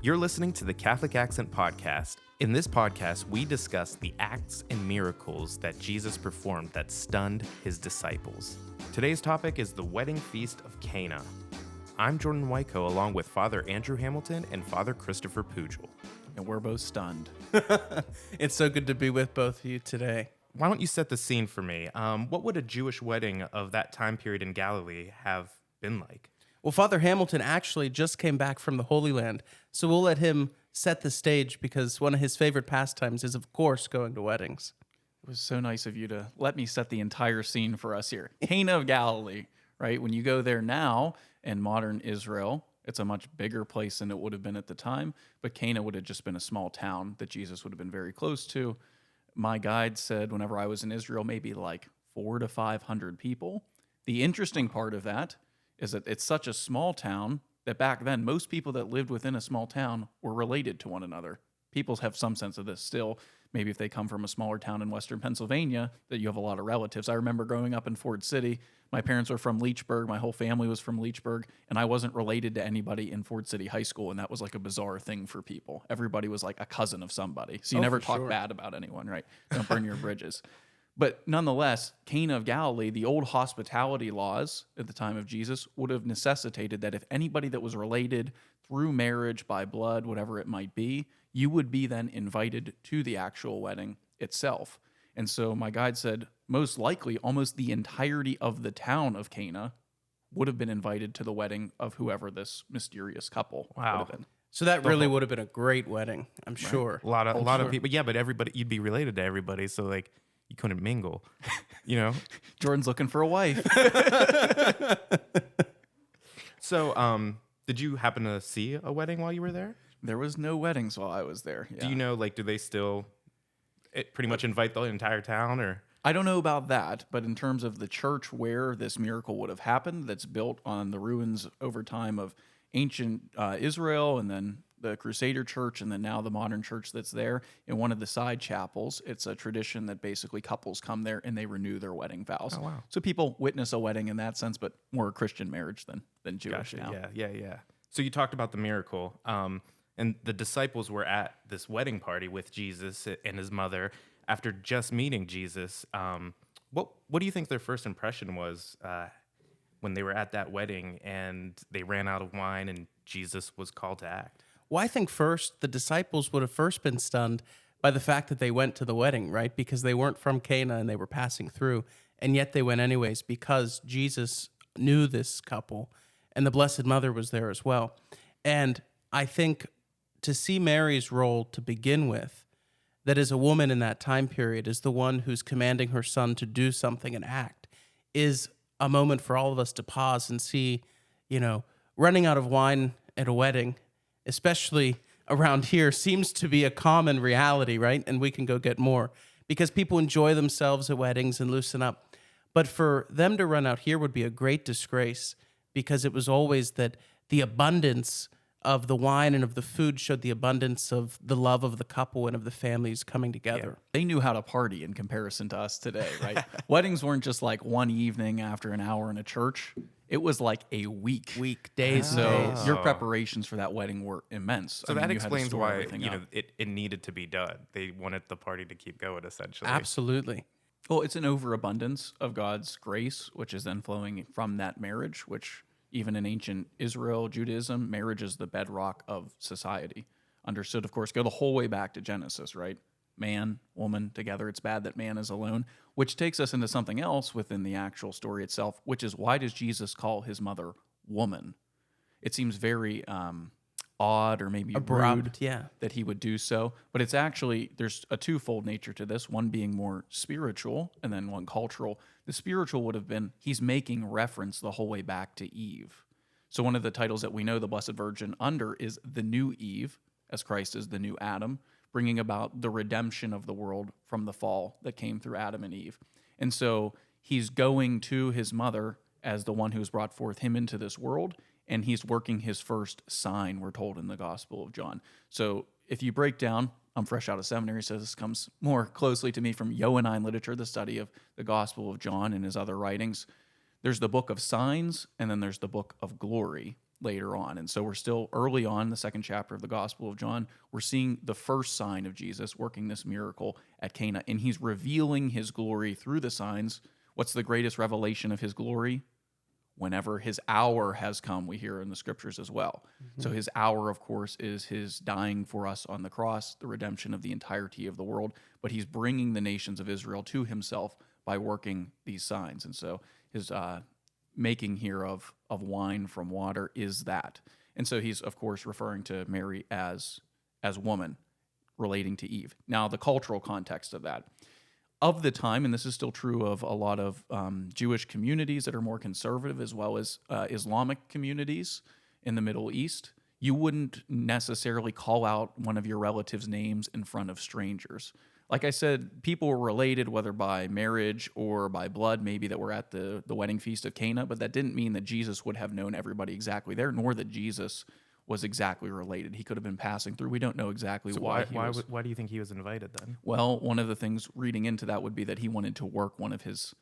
You're listening to the Catholic Accent Podcast. In this podcast, we discuss the acts and miracles that Jesus performed that stunned his disciples. Today's topic is the wedding feast of Cana. I'm Jordan Whiteko, along with Father Andrew Hamilton and Father Christopher Pujol. And we're both stunned. It's so good to be with both of you today. Why don't you set the scene for me? What would a Jewish wedding of that time period in Galilee have been like? Well, Father Hamilton actually just came back from the Holy Land, so we'll let him set the stage because one of his favorite pastimes is, of course, going to weddings. It was so nice of you to let me set the entire scene for us here. Cana of Galilee, right? When you go there now in modern Israel, it's a much bigger place than it would have been at the time, but Cana would have just been a small town that Jesus would have been very close to. My guide said whenever I was in Israel, maybe like 400 to 500 people. The interesting part of that is that it's such a small town that back then, most people that lived within a small town were related to one another. People have some sense of this still. Maybe if they come from a smaller town in western Pennsylvania, that you have a lot of relatives. I remember growing up in Ford City. My parents were from Leechburg. My whole family was from Leechburg. And I wasn't related to anybody in Ford City High School. And that was like a bizarre thing for people. Everybody was like a cousin of somebody. So you never talk bad about anyone, right? Don't burn your bridges. But nonetheless, Cana of Galilee, the old hospitality laws at the time of Jesus would have necessitated that if anybody that was related through marriage, by blood, whatever it might be, you would be then invited to the actual wedding itself. And so my guide said, most likely, almost the entirety of the town of Cana would have been invited to the wedding of whoever this mysterious couple would have been. So that really would have been a great wedding, I'm sure. A lot of people. Yeah, but everybody, you'd be related to everybody, so like you couldn't mingle, you know? Jordan's looking for a wife. So, did you happen to see a wedding while you were there? There was no weddings while I was there. Yeah. Do you know, like, do they still pretty much invite the entire town, or? I don't know about that, but in terms of the church where this miracle would have happened, that's built on the ruins over time of ancient Israel and then the Crusader church and then now the modern church that's there, in one of the side chapels, it's a tradition that basically couples come there and they renew their wedding vows. Oh, wow. So people witness a wedding in that sense, but more a Christian marriage than Jewish Gotcha. now. Yeah. So you talked about the miracle, and the disciples were at this wedding party with Jesus and his mother after just meeting Jesus. What do you think their first impression was when they were at that wedding and they ran out of wine and Jesus was called to act? Well, I think first, the disciples would have first been stunned by the fact that they went to the wedding, right? Because they weren't from Cana and they were passing through, and yet they went anyways because Jesus knew this couple and the Blessed Mother was there as well. And I think to see Mary's role to begin with, that is a woman in that time period, is the one who's commanding her son to do something and act, is a moment for all of us to pause and see, running out of wine at a wedding, especially around here, seems to be a common reality, right? And we can go get more because people enjoy themselves at weddings and loosen up. But for them to run out here would be a great disgrace because it was always that the abundance of the wine and of the food showed the abundance of the love of the couple and of the families coming together. Yeah. They knew how to party in comparison to us today, right? Weddings weren't just like one evening after an hour in a church. It was like a week. Days. So your preparations for that wedding were immense. So that explains why it it needed to be done. They wanted the party to keep going, essentially. Absolutely. Well, it's an overabundance of God's grace, which is then flowing from that marriage, which even in ancient Israel, Judaism, marriage is the bedrock of society. Understood, of course, go the whole way back to Genesis, right? Man, woman, together. It's bad that man is alone, which takes us into something else within the actual story itself, which is why does Jesus call his mother woman? It seems very odd or maybe abrupt, rude that he would do so. But it's actually, there's a twofold nature to this, one being more spiritual and then one cultural. The spiritual would have been, he's making reference the whole way back to Eve. So one of the titles that we know the Blessed Virgin under is the new Eve, as Christ is the new Adam, bringing about the redemption of the world from the fall that came through Adam and Eve. And so he's going to his mother as the one who's brought forth him into this world, and he's working his first sign, we're told in the Gospel of John. So if you break down, I'm fresh out of seminary, so this comes more closely to me from Johannine literature, the study of the Gospel of John and his other writings. There's the book of signs, and then there's the book of glory. later on. And so we're still early on, the second chapter of the Gospel of John. We're seeing the first sign of Jesus working this miracle at Cana, and he's revealing his glory through the signs. What's the greatest revelation of his glory? Whenever his hour has come, we hear in the scriptures as well. So his hour, of course, is his dying for us on the cross, the redemption of the entirety of the world. But he's bringing the nations of Israel to himself by working these signs. And so his making here of wine from water is that. And so he's, of course, referring to Mary as woman, relating to Eve. Now, the cultural context of that. Of the time, and this is still true of a lot of Jewish communities that are more conservative, as well as Islamic communities in the Middle East, you wouldn't necessarily call out one of your relatives' names in front of strangers. Like I said, people were related, whether by marriage or by blood, maybe that were at the wedding feast of Cana, but that didn't mean that Jesus would have known everybody exactly there, nor that Jesus was exactly related. He could have been passing through. We don't know exactly why do you think he was invited then? Well, one of the things reading into that would be that he wanted to work one of his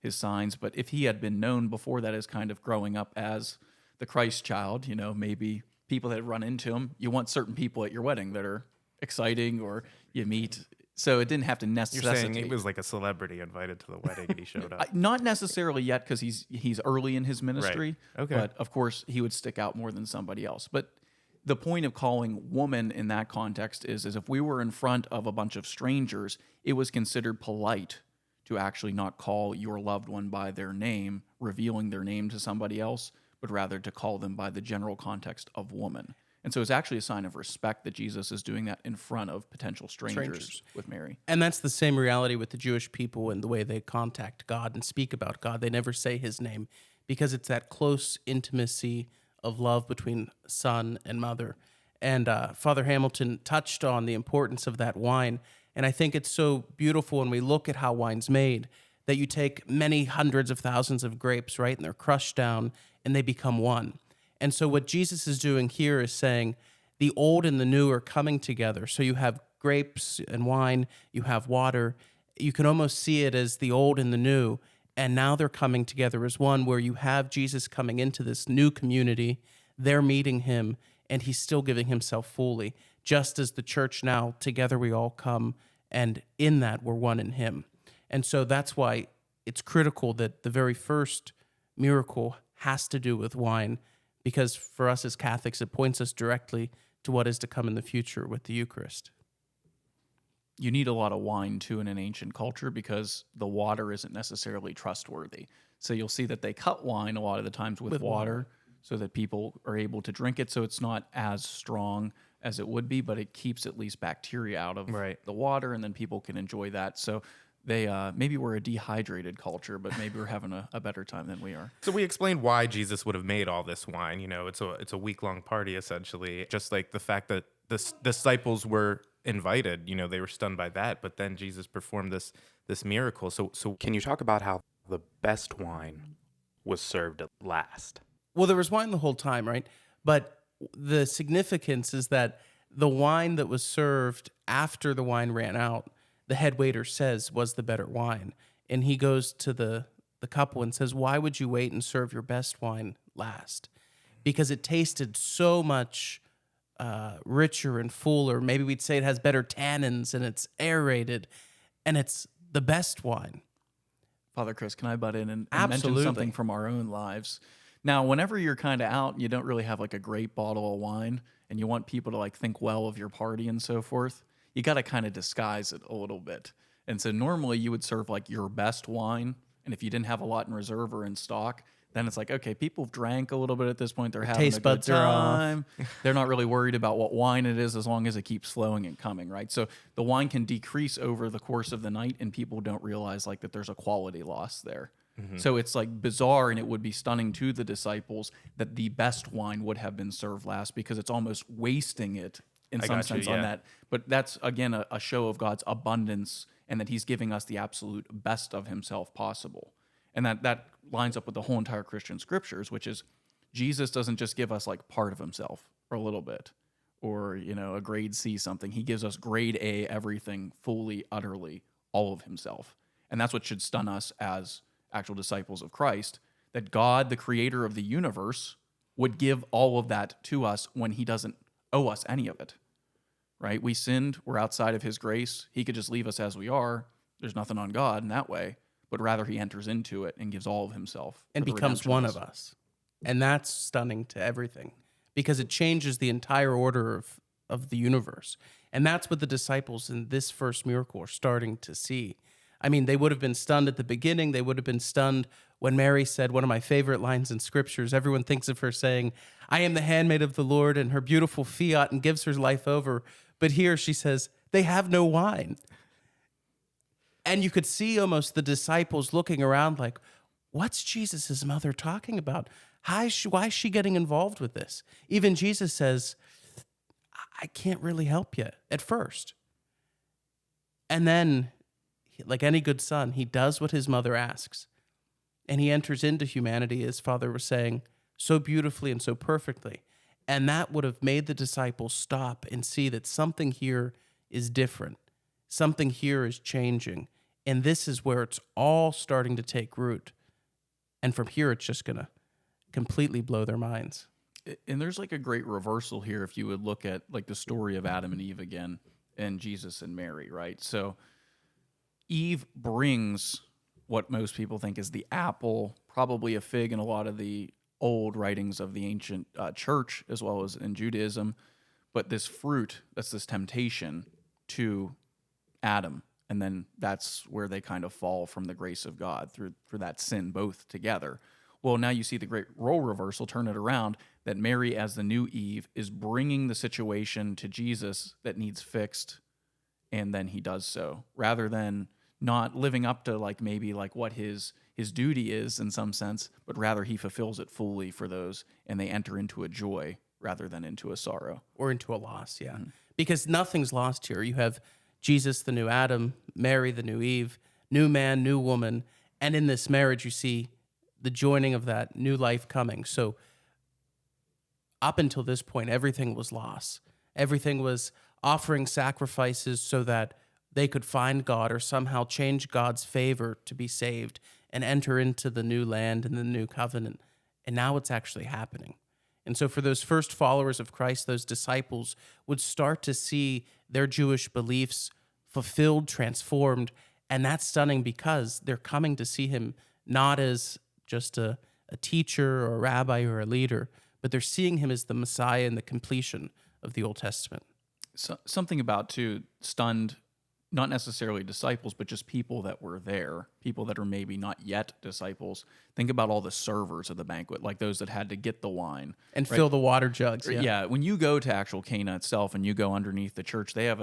signs. But if he had been known before that as kind of growing up as the Christ child, maybe people that run into him, you want certain people at your wedding that are exciting or you meet. So it didn't have to necessitate. You're saying he was like a celebrity invited to the wedding and he showed up? Not necessarily yet, because he's early in his ministry. Right. Okay. But of course, he would stick out more than somebody else. But the point of calling woman in that context is if we were in front of a bunch of strangers, it was considered polite to actually not call your loved one by their name, revealing their name to somebody else, but rather to call them by the general context of woman. And so it's actually a sign of respect that Jesus is doing that in front of potential strangers with Mary. And that's the same reality with the Jewish people and the way they contact God and speak about God. They never say his name because it's that close intimacy of love between son and mother. And Father Hamilton touched on the importance of that wine. And I think it's so beautiful when we look at how wine's made, that you take many hundreds of thousands of grapes, right? And they're crushed down and they become one. And so what Jesus is doing here is saying the old and the new are coming together. So you have grapes and wine, you have water. You can almost see it as the old and the new. And now they're coming together as one, where you have Jesus coming into this new community. They're meeting him, and he's still giving himself fully. Just as the church now, together we all come, and in that we're one in him. And so that's why it's critical that the very first miracle has to do with wine, because for us as Catholics, it points us directly to what is to come in the future with the Eucharist. You need a lot of wine, too, in an ancient culture because the water isn't necessarily trustworthy. So you'll see that they cut wine a lot of the times with water so that people are able to drink it. So it's not as strong as it would be, but it keeps at least bacteria out of the water, and then people can enjoy that. So they maybe we're a dehydrated culture, but maybe we're having a better time than we are. So we explained why Jesus would have made all this wine. It's a week-long party, essentially. Just like the fact that the disciples were invited, they were stunned by that, but then Jesus performed this miracle. So Can you talk about how the best wine was served at last? Well, there was wine the whole time, right? But the significance is that the wine that was served after the wine ran out, the head waiter says was the better wine. And he goes to the couple and says, why would you wait and serve your best wine last? Because it tasted so much richer and fuller. Maybe we'd say it has better tannins and it's aerated, and it's the best wine. Father Chris, can I butt in and Absolutely. mention something from our own lives? Now, whenever you're kind of out and you don't really have like a great bottle of wine and you want people to like think well of your party and so forth, you got to kind of disguise it a little bit. And so normally you would serve like your best wine, and if you didn't have a lot in reserve or in stock, then it's like, okay, people have drank a little bit at this point. They're having taste a good buds are off. time. They're not really worried about what wine it is as long as it keeps flowing and coming, right? So the wine can decrease over the course of the night, and people don't realize like that there's a quality loss there. Mm-hmm. So it's like bizarre, and it would be stunning to the disciples that the best wine would have been served last, because it's almost wasting it in some sense on that. But that's, again, a show of God's abundance, and that he's giving us the absolute best of himself possible. And that lines up with the whole entire Christian scriptures, which is Jesus doesn't just give us like part of himself or a little bit or, a grade C something. He gives us grade A everything, fully, utterly, all of himself. And that's what should stun us as actual disciples of Christ, that God, the creator of the universe, would give all of that to us when he doesn't owe us any of it, right? We sinned. We're outside of his grace. He could just leave us as we are. There's nothing on God in that way, but rather he enters into it and gives all of himself. And for the becomes redemption one of us. And that's stunning to everything because it changes the entire order of the universe. And that's what the disciples in this first miracle are starting to see. I mean, they would have been stunned at the beginning. They would have been stunned when Mary said one of my favorite lines in scriptures. Everyone thinks of her saying, I am the handmaid of the Lord, and her beautiful fiat, and gives her life over. But here she says, they have no wine. And you could see almost the disciples looking around like, what's Jesus' mother talking about? Why is she getting involved with this? Even Jesus says, I can't really help you at first. And then, like any good son, he does what his mother asks. And he enters into humanity, as Father was saying, so beautifully and so perfectly. And that would have made the disciples stop and see that something here is different. Something here is changing. And this is where it's all starting to take root. And from here, it's just going to completely blow their minds. And there's like a great reversal here if you would look at like the story of Adam and Eve again and Jesus and Mary, right? So Eve brings what most people think is the apple, probably a fig in a lot of the old writings of the ancient church as well as in Judaism, but this fruit, that's this temptation to Adam. And then that's where they kind of fall from the grace of God through that sin both together. Well, now you see the great role reversal, turn it around, that Mary as the new Eve is bringing the situation to Jesus that needs fixed, and then he does so, rather than not living up to like maybe like what his duty is in some sense, but rather he fulfills it fully for those, and they enter into a joy rather than into a sorrow. Or into a loss, yeah. Mm-hmm. Because nothing's lost here. You have Jesus, the new Adam, Mary, the new Eve, new man, new woman, and in this marriage you see the joining of that new life coming. So up until this point, everything was loss. Everything was offering sacrifices so that they could find God or somehow change God's favor to be saved and enter into the new land and the new covenant. And now it's actually happening. And so for those first followers of Christ, those disciples would start to see their Jewish beliefs fulfilled, transformed. And that's stunning because they're coming to see him not as just a teacher or a rabbi or a leader, but they're seeing him as the Messiah and the completion of the Old Testament. So, something about, too, stunned, not necessarily disciples, but just people that were there, people that are maybe not yet disciples. Think about all the servers of the banquet, like those that had to get the wine. And right? fill the water jugs. Yeah, when you go to actual Cana itself and you go underneath the church, they have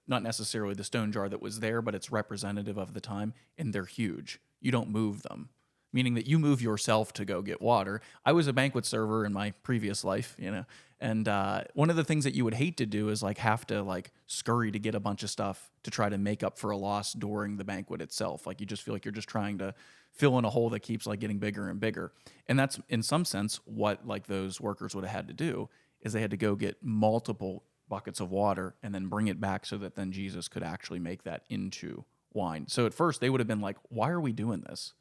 not necessarily the stone jar that was there, but it's representative of the time, and they're huge. You don't move them, meaning that you move yourself to go get water. I was a banquet server in my previous life, and one of the things that you would hate to do is like have to like scurry to get a bunch of stuff to try to make up for a loss during the banquet itself. Like you just feel like you're just trying to fill in a hole that keeps like getting bigger and bigger. And that's in some sense what like those workers would have had to do is they had to go get multiple buckets of water and then bring it back so that then Jesus could actually make that into wine. So at first they would have been like, why are we doing this?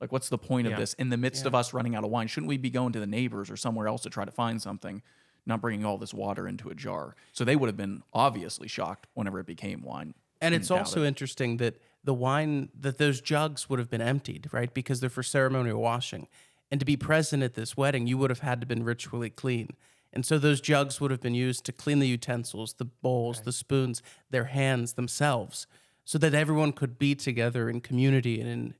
Like, what's the point of this in the midst of us running out of wine? Shouldn't we be going to the neighbors or somewhere else to try to find something, not bringing all this water into a jar? So they would have been obviously shocked whenever it became wine. And it's also interesting that the wine, that those jugs would have been emptied, right? Because they're for ceremonial washing. And to be present at this wedding, you would have had to been ritually clean. And so those jugs would have been used to clean the utensils, the bowls, the spoons, their hands themselves, so that everyone could be together in community and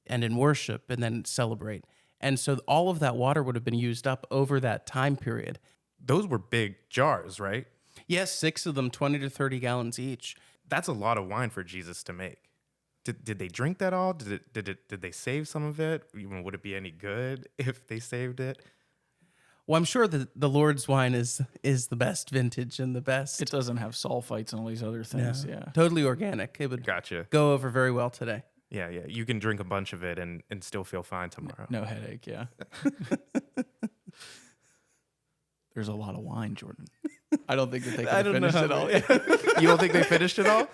in worship and then celebrate. And so all of that water would have been used up over that time period. Those were big jars, right? Yes, 6 of them, 20 to 30 gallons each. That's a lot of wine for Jesus to make. Did they drink that all? Did they save some of it? Even would it be any good if they saved it? Well, I'm sure that the Lord's wine is the best vintage and the best. It doesn't have sulfites and all these other things. Yeah. Totally organic. It would go over very well today. Yeah. You can drink a bunch of it and still feel fine tomorrow. No headache, yeah. There's a lot of wine, Jordan. I don't think that they can finish it all. You don't think they finished it all?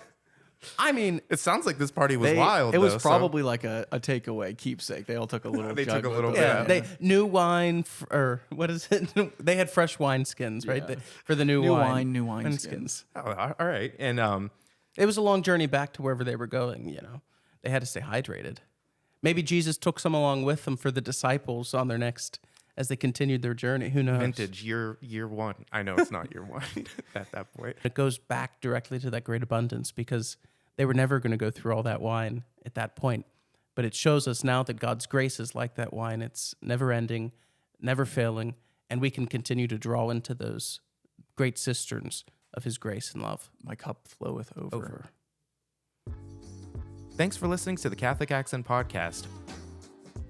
I mean, It sounds like this party was wild. It was though, so- probably like a takeaway keepsake. They all took a little. They jug took a with little them. bit. they new wine or what is it? They had fresh wine skins, right? Yeah. For the new wine. New wine skins. Oh, all right. And It was a long journey back to wherever they were going, you know. They had to stay hydrated. Maybe Jesus took some along with them for the disciples on their next, as they continued their journey. Who knows? vintage year one. I know it's not year one at that point. It goes back directly to that great abundance because they were never going to go through all that wine at that point. But it shows us now that God's grace is like that wine. It's never ending, never failing, and we can continue to draw into those great cisterns of his grace and love. My cup floweth over. Thanks for listening to the Catholic Accent Podcast.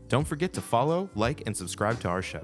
Don't forget to follow, like, and subscribe to our show.